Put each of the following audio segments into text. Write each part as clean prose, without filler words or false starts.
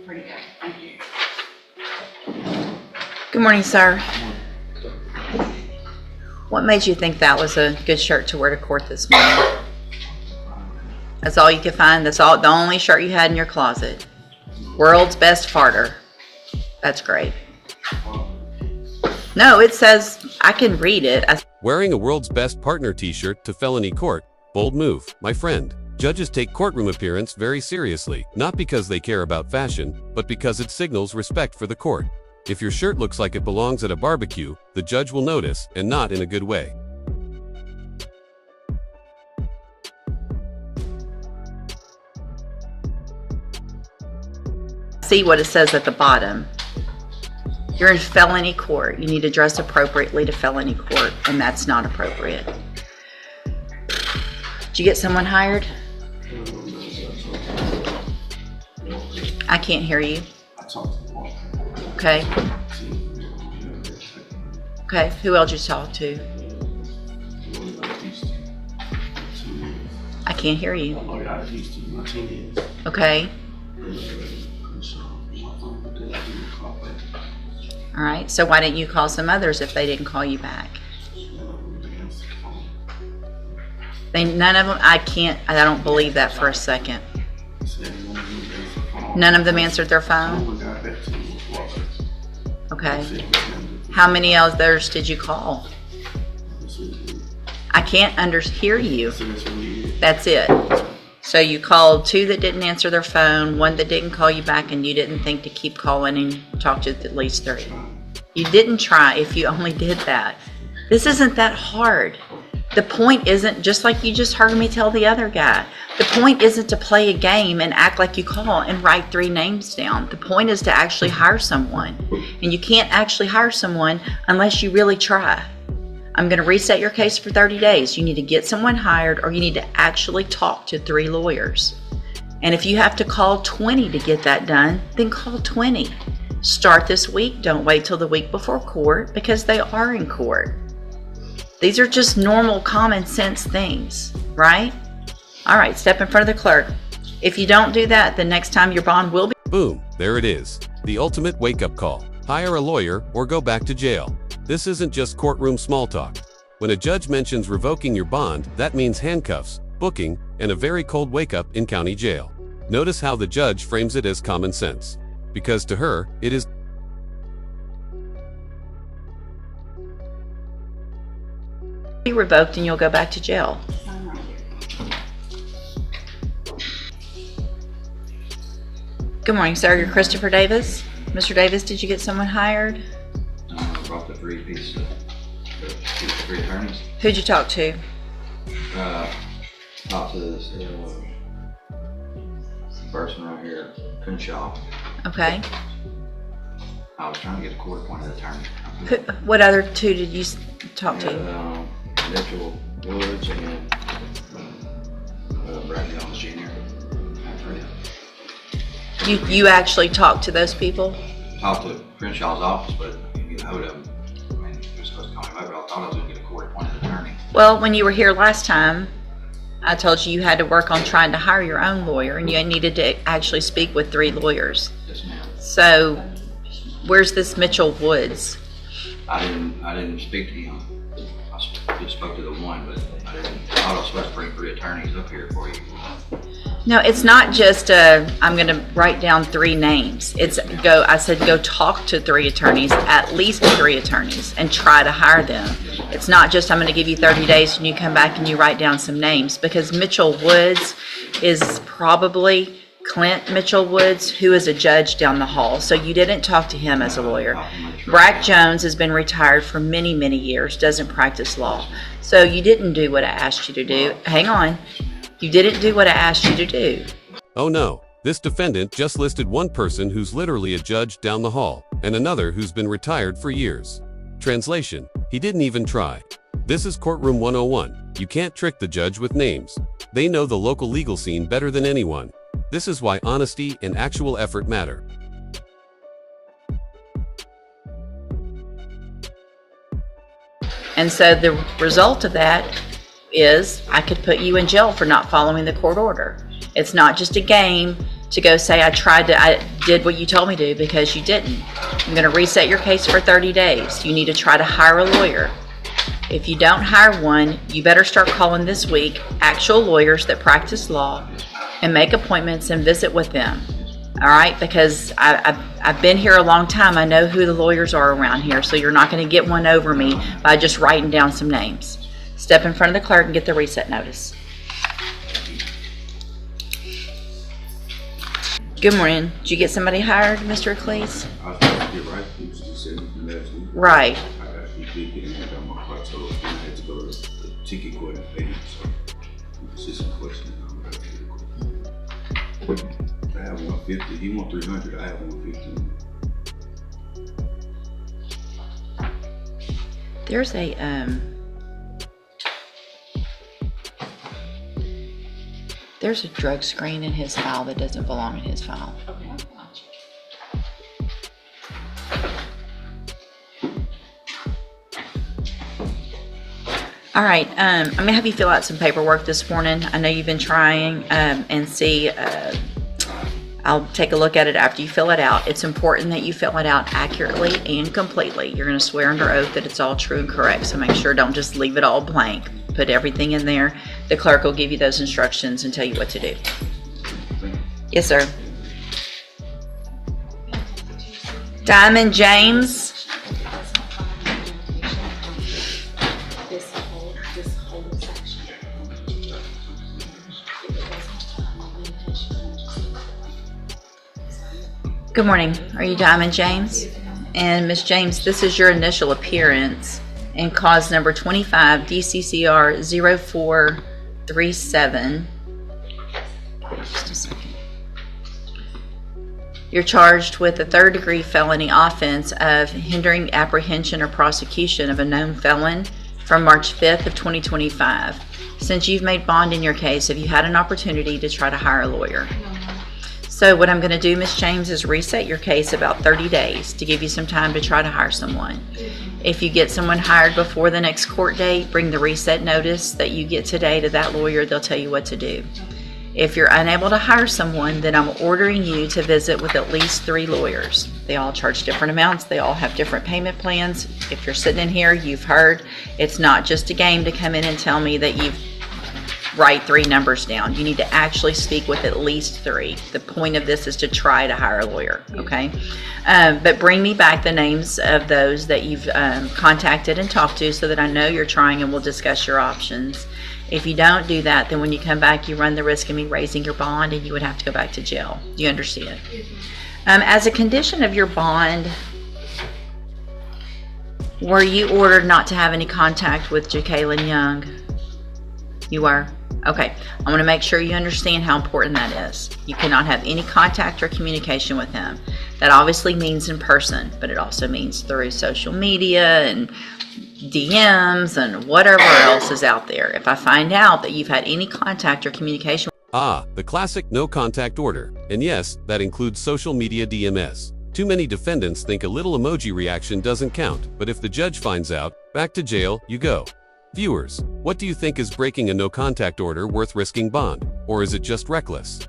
Pretty good. Thank you. Good morning, sir. What made you think that was a good shirt to wear to court this morning? That's all you could find? That's all, the only shirt you had in your closet? World's best farter. That's great. No, it says, I can read it. Wearing a world's best partner t-shirt to felony court. Bold move, my friend. Judges take courtroom appearance very seriously, not because they care about fashion, but because it signals respect for the court. If your shirt looks like it belongs at a barbecue, the judge will notice, and not in a good way. See what it says at the bottom. You're in felony court. You need to dress appropriately to felony court, and that's not appropriate. Did you get someone hired? I can't hear you. Okay. Okay, who else you talk to? I can't hear you. Okay. All right, so why didn't you call some others if they didn't call you back? None of them, I don't believe that for a second. None of them answered their phone? Okay. How many others did you call? I can't hear you. That's it. So you called 2 that didn't answer their phone, 1 that didn't call you back, and you didn't think to keep calling and talk to at least 3. You didn't try if you only did that. This isn't that hard. The point isn't, just like you just heard me tell the other guy, the point isn't to play a game and act like you call and write 3 names down. The point is to actually hire someone. And you can't actually hire someone unless you really try. I'm going to reset your case for 30 days. You need to get someone hired, or you need to actually talk to 3 lawyers. And if you have to call 20 to get that done, then call 20. Start this week. Don't wait till the week before court, because they are in court. These are just normal common sense things, right? All right, step in front of the clerk. If you don't do that, the next time your bond will be... Boom, there it is. The ultimate wake-up call. Hire a lawyer or go back to jail. This isn't just courtroom small talk. When a judge mentions revoking your bond, that means handcuffs, booking, and a very cold wake-up in county jail. Notice how the judge frames it as common sense. Because to her, it is be revoked and you'll go back to jail. Good morning, sir. You're Christopher Davis. Mr. Davis, did you get someone hired? I brought the 3 pieces of 3 attorneys. Who'd you talk to? Talked to this person right here, Crenshaw. Okay. I was trying to get a court-appointed attorney. What other 2 did you talk to? Mitchell Woods and Bradley Jones Jr. You actually talked to those people? Talked to Crenshaw's office, but I couldn't get a hold of him. I mean, he was supposed to call me back, but I thought I was going to get a court-appointed attorney. Well, when you were here last time, I told you you had to work on trying to hire your own lawyer, and you needed to actually speak with 3 lawyers. Yes, ma'am. So, where's this Mitchell Woods? I didn't speak to him. I just spoke to the one, but I thought I was supposed to bring 3 attorneys up here for you. No, it's not just I'm going to write down 3 names. I said go talk to 3 attorneys, at least 3 attorneys, and try to hire them. It's not just I'm going to give you 30 days and you come back and you write down some names, because Mitchell Woods is probably Clint Mitchell Woods, who is a judge down the hall. So you didn't talk to him as a lawyer. Brack Jones has been retired for many, many years, doesn't practice law. So you didn't do what I asked you to do. Hang on. You didn't do what I asked you to do. Oh no, this defendant just listed one person who's literally a judge down the hall, and another who's been retired for years. Translation, he didn't even try. This is Courtroom 101. You can't trick the judge with names. They know the local legal scene better than anyone. This is why honesty and actual effort matter. And so the result of that is I could put you in jail for not following the court order. It's not just a game to go say, I did what you told me to, because you didn't. I'm going to reset your case for 30 days. You need to try to hire a lawyer. If you don't hire one, you better start calling this week actual lawyers that practice law and make appointments and visit with them. All right? Because I've been here a long time. I know who the lawyers are around here, so you're not going to get one over me by just writing down some names. Step in front of the clerk and get the reset notice. Good morning. Did you get somebody hired, Mr. Eccles? I was trying to get right. He was just saying last week. Right. I got he did get on my car, so I had to go to the ticket court and pay him. So it's just a question. I have 150. He want 300. I have 150. There's a drug screen in his file that doesn't belong in his file. All right, I'm gonna have you fill out some paperwork this morning. I know you've been trying and see, I'll take a look at it after you fill it out. It's important that you fill it out accurately and completely. You're gonna swear under oath that it's all true and correct, so make sure don't just leave it all blank. Put everything in there. The clerk will give you those instructions and tell you what to do. Yes, sir. Diamond James. This whole section. Good morning. Are you Diamond James? And Miss James, this is your initial appearance in cause number 25 DCCR 0437. Just a second. You're charged with a third-degree felony offense of hindering apprehension or prosecution of a known felon from March 5th of 2025. Since you've made bond in your case, have you had an opportunity to try to hire a lawyer? So what I'm going to do, Miss James, is reset your case about 30 days to give you some time to try to hire someone. If you get someone hired before the next court date, bring the reset notice that you get today to that lawyer. They'll tell you what to do. If you're unable to hire someone, then I'm ordering you to visit with at least 3 lawyers. They all charge different amounts. They all have different payment plans. If you're sitting in here, you've heard it's not just a game to come in and tell me that you've write 3 numbers down. You need to actually speak with at least 3. The point of this is to try to hire a lawyer, okay? But bring me back the names of those that you've contacted and talked to so that I know you're trying, and we'll discuss your options. If you don't do that, then when you come back, you run the risk of me raising your bond and you would have to go back to jail. Do you understand? As a condition of your bond, were you ordered not to have any contact with Jacqueline Young? You were? Okay. I want to make sure you understand how important that is. You cannot have any contact or communication with him. That obviously means in person, but it also means through social media and DMs and whatever else is out there. If I find out that you've had any contact or communication. The classic no contact order. And yes, that includes social media DMS. Too many defendants think a little emoji reaction doesn't count, but if the judge finds out, back to jail you go. Viewers, what do you think? Is breaking a no contact order worth risking bond, or is it just reckless?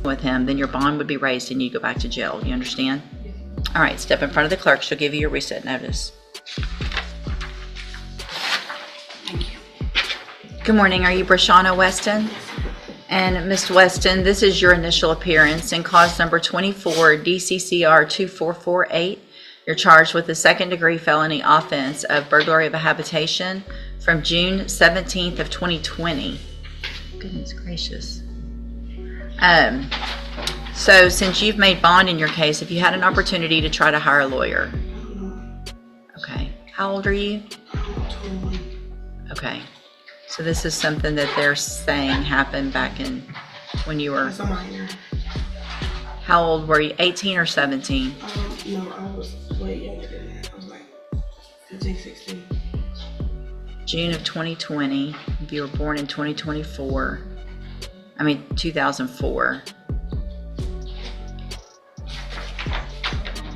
With him, then your bond would be raised and you go back to jail. You understand? All right, step in front of the clerk. She'll give you your reset notice. Thank you. Good morning. Are you Brashana Weston? And Ms. Weston, this is your initial appearance in cause number 24 DCCR 2448. You're charged with a second-degree felony offense of burglary of a habitation from June 17th of 2020. Goodness gracious. So since you've made bond in your case, have you had an opportunity to try to hire a lawyer? Okay. How old are you? 21. Okay. So this is something that they're saying happened back in when you were. That's a minor. How old were you? 18 or 17? No, I was way younger than that. I was like 15, 16. June of 2020. If you were born in 2004. 2004.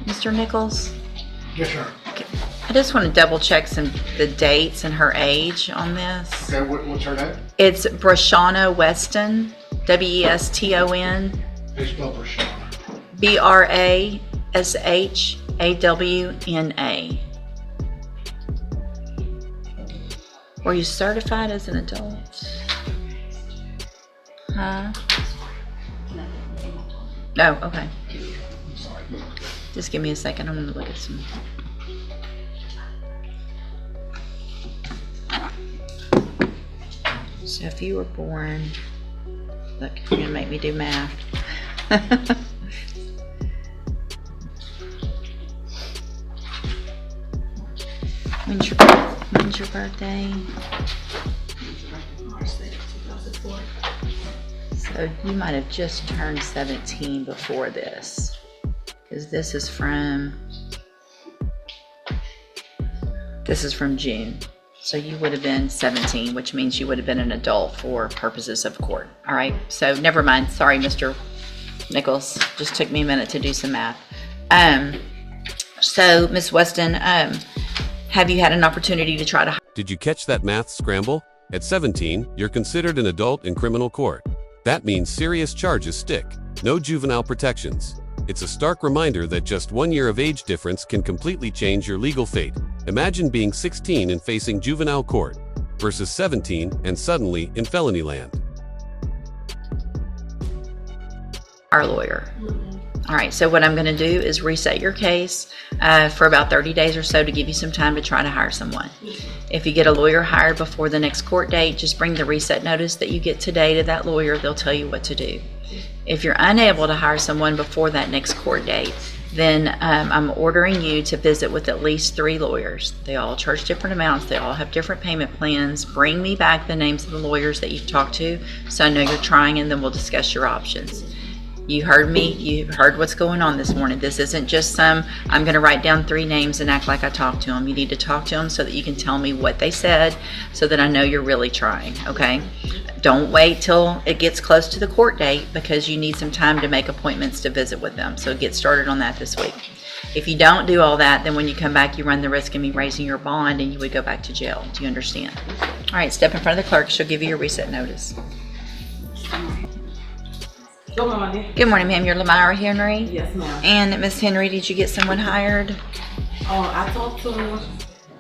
Mr. Nichols? Yes, sir. I I just want to double check the dates and her age on this. Okay, what's her name? It's Brashana Weston, Weston, How you spell Brashana? Brashawna. Were you certified as an adult? Huh? No, okay. Just give me a second. I'm going to look at some. So if you were born, look, you're going to make me do math. When's your birthday? March 6th, 2004. So you might have just turned 17 before this, because this is from June. So you would have been 17, which means you would have been an adult for purposes of court. All right. So never mind. Sorry, Mr. Nichols. Just took me a minute to do some math. So Ms. Weston, have you had an opportunity to try to? Did you catch that math scramble? At 17, you're considered an adult in criminal court. That means serious charges stick, no juvenile protections. It's a stark reminder that just 1 year of age difference can completely change your legal fate. Imagine being 16 and facing juvenile court versus 17 and suddenly in felony land. Our lawyer. All right, so what I'm going to do is reset your case for about 30 days or so to give you some time to try to hire someone. If you get a lawyer hired before the next court date, just bring the reset notice that you get today to that lawyer. They'll tell you what to do. If you're unable to hire someone before that next court date, then I'm ordering you to visit with at least 3 lawyers. They all charge different amounts. They all have different payment plans. Bring me back the names of the lawyers that you've talked to so I know you're trying, and then we'll discuss your options. You heard me. You heard what's going on this morning. This isn't just I'm going to write down 3 names and act like I talked to them. You need to talk to them so that you can tell me what they said so that I know you're really trying, okay? Don't wait till it gets close to the court date because you need some time to make appointments to visit with them. So get started on that this week. If you don't do all that, then when you come back, you run the risk of me raising your bond and you would go back to jail. Do you understand? All right, step in front of the clerk. She'll give you your reset notice. Good morning. Good morning, ma'am. You're Lamira Henry? Yes, ma'am. And Miss Henry, did you get someone hired? I talked to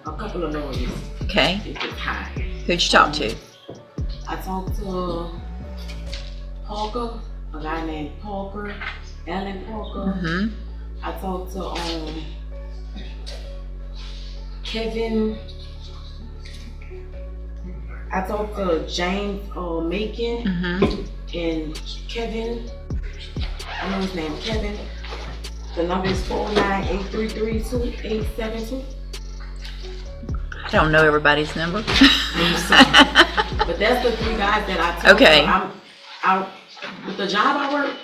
a couple of lawyers. Okay. It was high. Who'd you talk to? I talked to Parker, a guy named Parker, Alan Parker. Mm-hmm. I talked to Kevin. I talked to James Macon. Mm-hmm. And Kevin, I know his name, Kevin. The number is 498332872. I don't know everybody's number. But that's the 3 guys that I talked Okay. to. I'm with the job I work,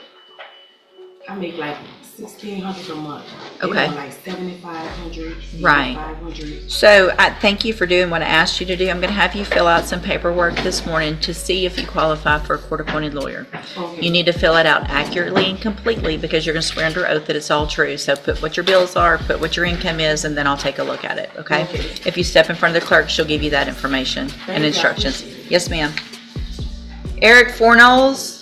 I make like $1,600 a month. Okay. They want like $7,500, Right. $500. So I thank you for doing what I asked you to do. I'm going to have you fill out some paperwork this morning to see if you qualify for a court-appointed lawyer. Okay. You need to fill it out accurately and completely because you're going to swear under oath that it's all true. So put what your bills are, put what your income is, and then I'll take a look at it, okay? Okay. If you step in front of the clerk, she'll give you that information and you. instructions. Yes, ma'am. Eric Fornolls.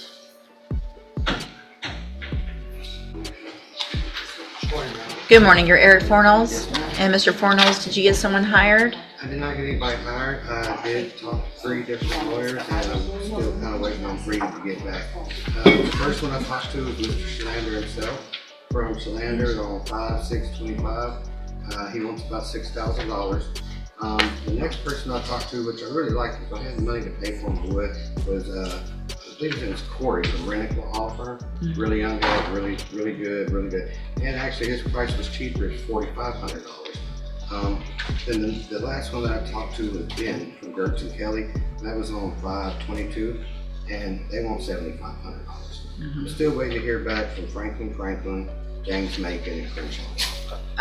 Good morning. You're Eric Fornolls? And Mr. Fornolls, did you get someone hired? I did not get anybody hired. I did talk to 3 different lawyers, and I'm still kind of waiting on 3 to get back. The first one I talked to was Mr. Shalander himself from Shalander on 5/6/25. He wants about $6,000. The next person I talked to, which I really liked, if I had the money to pay for him with, was I believe his name is Corey from Requal Law Firm. Really young guy, really good, really good. And actually his price was cheaper at $4,500. Then the last one that I talked to was Ben from Gertz and Kelly. That was on 5/22, and they want $7,500. I'm still waiting to hear back from Franklin, James Macon, and Crenshaw.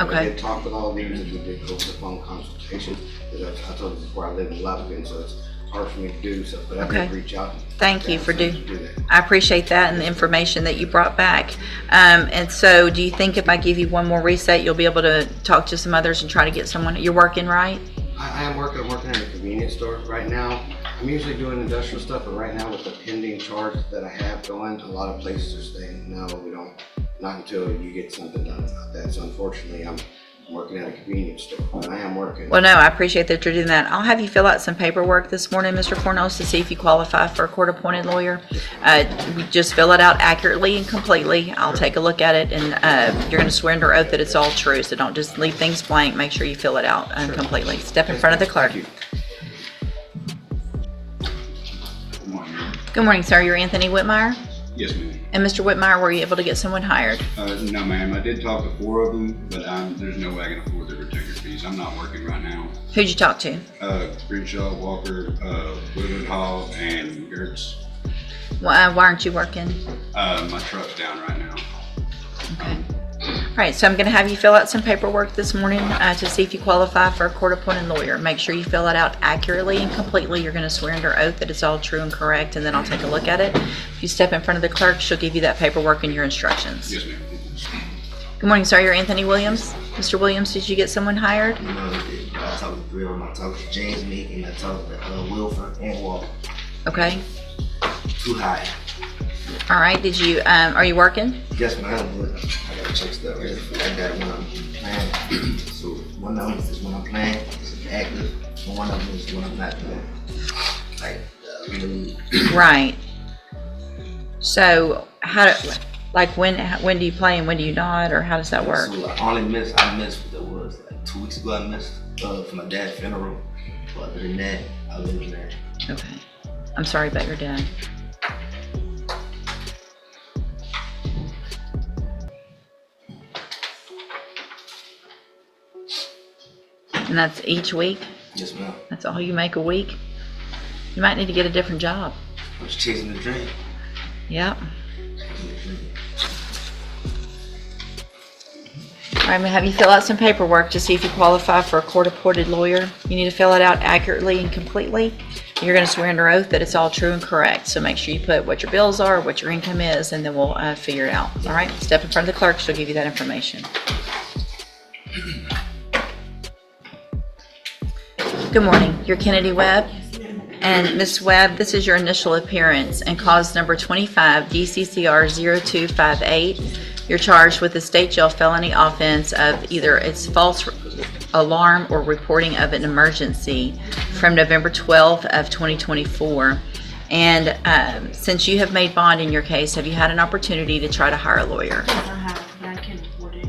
Okay. I did talk with all these, and we did go over the phone consultations. I told you before I live in Lufkin, so it's hard for me to do so, but I Okay. did reach out. Thank you for do doing. that. I appreciate that and the information that you brought back. And so, do you think if I give you one more reset, you'll be able to talk to some others and try to get someone? You're working, right? I am working. I'm working at a convenience store right now. I'm usually doing industrial stuff, but right now with the pending charge that I have going, a lot of places are saying, no, we don't, not until you get something done about that. So unfortunately, I'm working at a convenience store, but I am working. Well, no, I appreciate that you're doing that. I'll have you fill out some paperwork this morning, Mr. Fornos, to see if you qualify for a court-appointed lawyer. Just fill it out accurately and completely. I'll take a look at it, and you're going to swear under oath that it's all true. So don't just leave things blank. Make sure you fill it out completely. Step in front of the clerk. Thank you. Good morning, ma'am. Good morning, sir. You're Anthony Whitmire. Yes, ma'am. And Mr. Whitmire, were you able to get someone hired? No, ma'am. I did talk to 4 of them, but there's no way I can afford their retainer fees. I'm not working right now. Who'd you talk to? Crenshaw, Walker, Woodward Hall, and Gertz. Why aren't you working? My truck's down right now. Okay. All right, so I'm going to have you fill out some paperwork this morning to see if you qualify for a court-appointed lawyer. Make sure you fill it out accurately and completely. You're going to swear under oath that it's all true and correct, and then I'll take a look at it. If you step in front of the clerk, she'll give you that paperwork and your instructions. Yes, ma'am. Good morning, sir. You're Anthony Williams. Mr. Williams, did you get someone hired? You know, I talked to 3 of them. I talked to James Meek and I talked to Wilford and Walker. Okay. Too high. All right. Did you? Are you working? Yes, ma'am. But I gotta check stuff. I got one I'm playing. So one of them is when I'm playing, it's active, and one of them is when I'm not playing. Like really. Right. So when do you play and when do you not, or how does that work? So I missed what it was like 2 weeks ago. I missed for my dad's funeral. But other than that, I was in there. Okay. I'm sorry about your dad. And that's each week? Yes, ma'am. That's all you make a week? You might need to get a different job. I'm just chasing the dream. Yep. Chasing the dream. All right, I'm gonna have you fill out some paperwork to see if you qualify for a court-appointed lawyer. You need to fill it out accurately and completely. You're gonna swear under oath that it's all true and correct. So make sure you put what your bills are, what your income is, and then we'll figure it out. All right, step in front of the clerk, she'll give you that information. Good morning, you're Kennedy Webb. And Ms. Webb, this is your initial appearance and cause number 25 DCCR 0258. You're charged with a state jail felony offense of either it's false alarm or reporting of an emergency from November 12th of 2024. And since you have made bond in your case, have you had an opportunity to try to hire a lawyer? I have, but I can't afford it.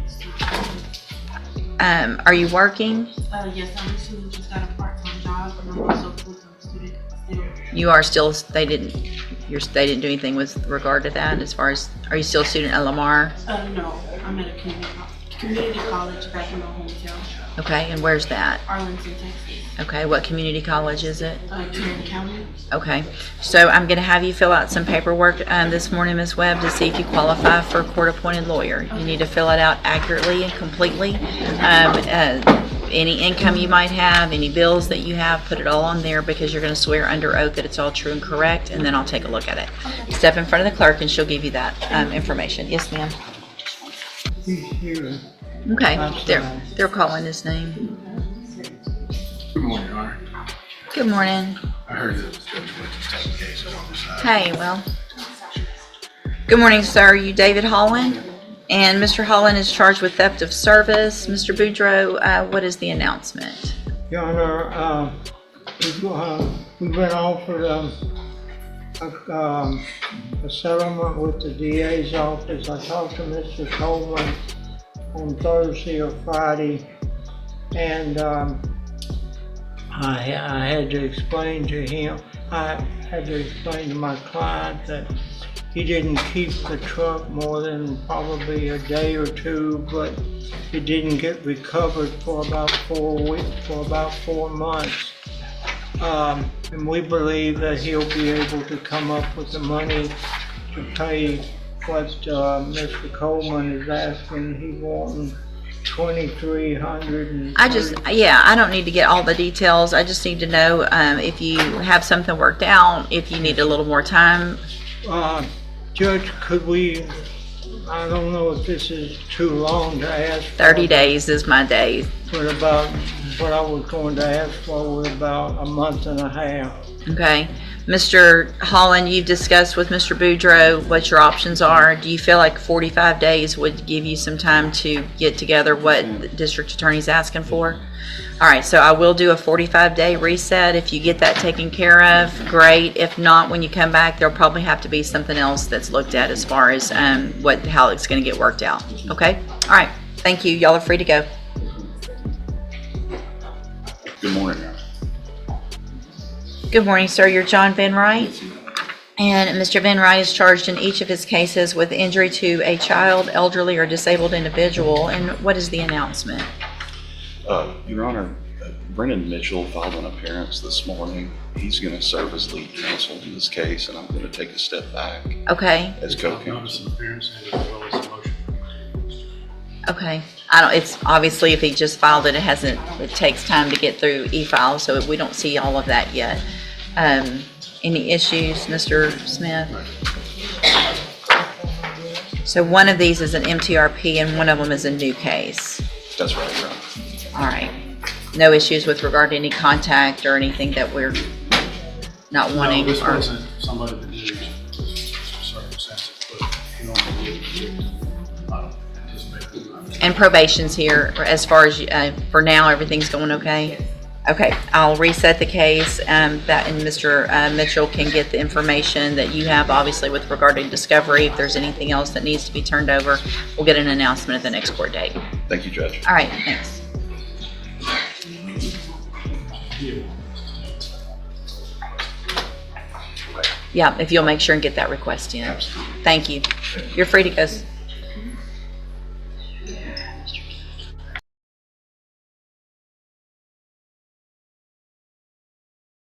Are you working? Yes, I recently just got a part-time job, and I'm also a full-time student still. You are still, they didn't do anything with regard to that as far as, are you still a student at Lamar? No, I'm at a community college back in my hometown, Okay, and where's that? Arlington, Texas, Okay, what community college is it? Tarrant County. Okay, so I'm going to have you fill out some paperwork this morning, Ms. Webb, to see if you qualify for a court-appointed lawyer. You need to fill it out accurately and completely. Any income you might have, any bills that you have, put it all on there because you're going to swear under oath that it's all true and correct, and then I'll take a look at it. Step in front of the clerk and she'll give you that information. Yes, ma'am. He's here. Okay, they're calling his name. Good morning, Your Honor. Good morning. I heard that Judge Requal West taking cases on the side. Hey, well. Good morning, sir. You David Holland? And Mr. Holland is charged with theft of service. Mr. Boudreaux, what is the announcement? Your Honor, we've been offered a settlement with the DA's office. I talked to Mr. Coleman on Thursday or Friday, and I had to explain to him, I had to explain to my client that he didn't keep the truck more than probably a day or two, but it didn't get recovered for about 4 months. And we believe that he'll be able to come up with the money to pay what Mr. Coleman is asking. He's wanting 2,300. I don't need to get all the details. I just need to know if you have something worked out, if you need a little more time. Judge, could we, I don't know if this is too long to ask for. 30 days is my day. But about, what I was going to ask for was about a month and a half. Okay. Mr. Holland, you've discussed with Mr. Boudreau what your options are. Do you feel like 45 days would give you some time to get together what the district attorney's asking for? All right, so I will do a 45-day reset. If you get that taken care of, great. If not, when you come back, there'll probably have to be something else that's looked at as far as how it's going to get worked out. Okay? All right. Thank you. Y'all are free to go. Good morning, Your Honor. Good morning, sir. You're John Van Wright. And Mr. Van Wright is charged in each of his cases with injury to a child, elderly, or disabled individual. And what is the announcement? Your Honor, Brennan Mitchell filed an appearance this morning. He's going to serve as lead counsel in this case, and I'm going to take a step back Okay. as co-counsel. Notice of appearance and as well as a motion. Okay. It's obviously if he just filed it, it takes time to get through e-file, so we don't see all of that yet. Any issues, Mr. Smith? So one of these is an MTRP and one of them is a new case. That's right, Your Honor. All right. No issues with regard to any contact or anything that we're not wanting? No, this or- wasn't somebody that did it circumstances, but you know, I don't anticipate that. And probation's here, as far as, for now, everything's going okay? Okay, I'll reset the case, and Mr. Mitchell can get the information that you have, obviously, with regard to discovery. If there's anything else that needs to be turned over, we'll get an announcement at the next court date. Thank you, Judge. All right, thanks. Yeah, if you'll make sure and get that request in. Absolutely. Thank you. You're free to go.